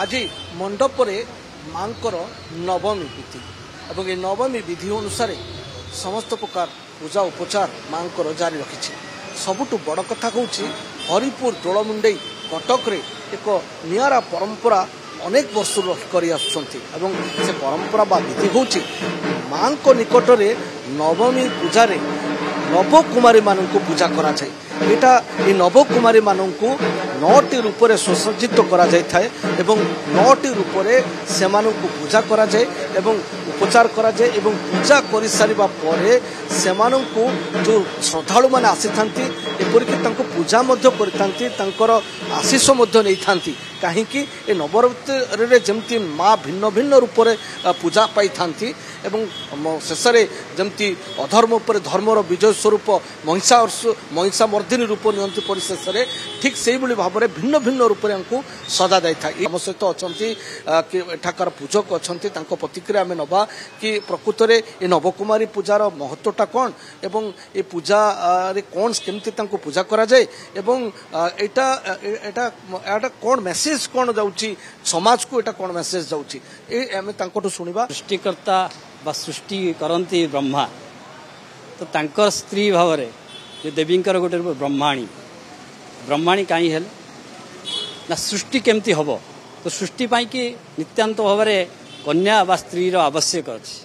आज मंडप मांकर नवमी विधि और ये नवमी विधि अनुसार समस्त प्रकार पूजा उपचार मांकर जारी रखी सबुठ बड़ कथा कौन हरिपुर दोलमुंडई कटक रे एक नियारा परंपरा अनेक वर्ष कर से परंपरा बा विधि हूँ माँ निकट में नवमी पूजा नवकुमारी मान पूजा करा जाए एटा ये नवकुमारी मान 9टी रूप से सुसज्जित करा जाए एवं 9टी रूप से पूजा करा जाए एवं उपचार करा जाए एवं पूजा कर सारिबा परे से जो श्रद्धालु मैंने आसी था एपरिक पूजा कर आशीष नहीं था कहीं ए नवरात्रि जमती माँ भिन्न भिन्न रूप से पूजा पाई था शेष जमती अधर्म पर धर्मर विजय स्वरूप महिषा मर्दिनी रूप नि परिशेष ठीक से भाव में भिन्न भिन्न रूप से सजा जाए आम सहित अच्छा एठाकार पूजक अच्छा प्रतिक्रिया आम नवा कि प्रकृत में ये नवकुमारी पूजार महत्वटा कौन एवं ये पूजा कौन केमती पूजा करा जाए एवं एटा कौन मेसेज कौन जाउची समाज को एटा कौन मेसेज जाउची ए आम तांकोटु सुनिबा। सृष्टिकर्ता बा सृष्टि करती ब्रह्मा तो तांकर स्त्री भाव में जो देवींकर गोटे ब्रह्माणी कहीं हेल ना सृष्टि केमती हम तो सृष्टि पाई कि नित्यांत भाव में कन्या बा स्त्री आवश्यक अच्छी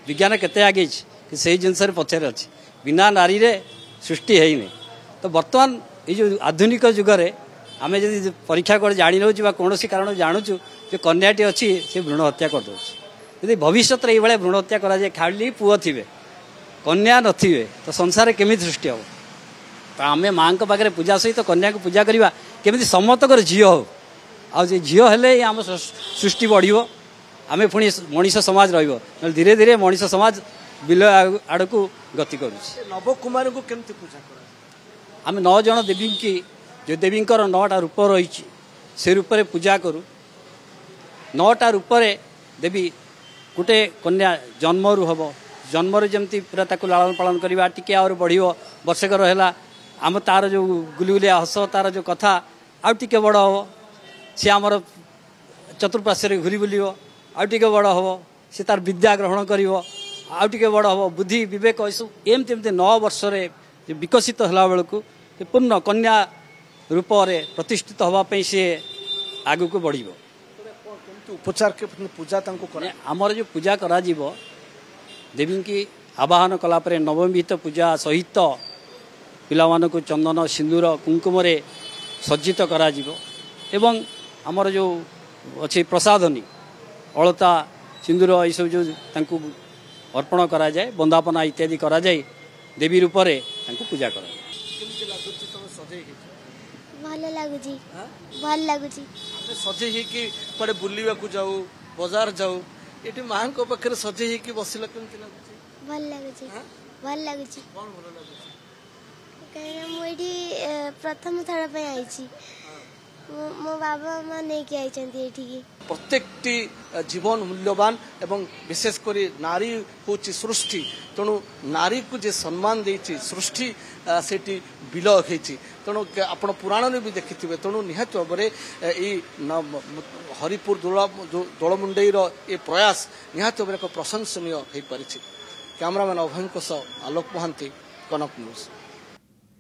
विज्ञान केते आगे कि सही जिनस पछरे अच्छी बिना नारी रे सृष्टि है नहीं तो बर्तमान ये जो आधुनिक जुगरे आम जब परीक्षा कर जाणी नौ कौन कारण जानूँ जो कन्याटी अच्छी से भ्रूण हत्या करदे यदि भविष्य में ये भ्रूण हत्या कराए खाली पुओ थे कन्या नथिबे तो संसार केमी सृष्टि हम तो आम माँ पाखे पूजा सहित कन्या को पूजा करवा केमी समस्तकर झी हो आउ झी हेले आम सृष्टि बढ़ आम पुणी मनीष समाज रही धीरे धीरे मनीष समाज बिल आड़ को गति कर नवकुमारी को केमती पूजा कर आम 9 जन देवी की जो देवींकर 9टा रूप रही से रूप में पूजा करूँ 9टा रूप देवी गोटे कन्या जन्म हम जन्म जमती पूरा ताकू लालन पालन करवा टी आर बढ़ वर्षकर है आम तार जो गुलगुलिया हस तार जो कथा आउ टे बड़ हम सी आमर चतुर्पार्श्व घूरी बुल आउ टे बड़ हम सी तार विद्या ग्रहण कर आउ टे बड़ हम बुद्धि विवेक सब एमती एमती 9 वर्ष विकसित होला बेलू पूर्ण कन्या रूप से प्रतिष्ठित होगापी सी आग को बढ़ उपचार के पूजा आमर जो पूजा करा देवी की आवाहन कलापर नवमीत पूजा सहित पिला को चंदन सिंदूर कुंकुम सज्जित करा एवं आमर जो अच्छे प्रसादनी अलता सिंदूर ये सब जो अर्पण करा जाए वंदापना इत्यादि करा जाए देवी रूप से पूजा कर सजे कड़े बुलवा जाऊ बाजार जाऊ ये माँ पाखे सजे बसिल केमती लगुच प्रथम थर पे आई मो बाबा माँ नहीं आई प्रत्येक जीवन मूल्यवान एवं विशेषकर नारी हूँ सृष्टि तेणु नारी को जे सम्मान देती सृष्टि से बिल होती तेणु आपण पुराण में भी देखिथे तेणु निहत भाव में हरिपुर दोलमुंडईर ये प्रयास निहत भाव एक प्रशंसनीय हो पारी। कैमरामैन अभय सह आलोक महांती कनक न्यूज।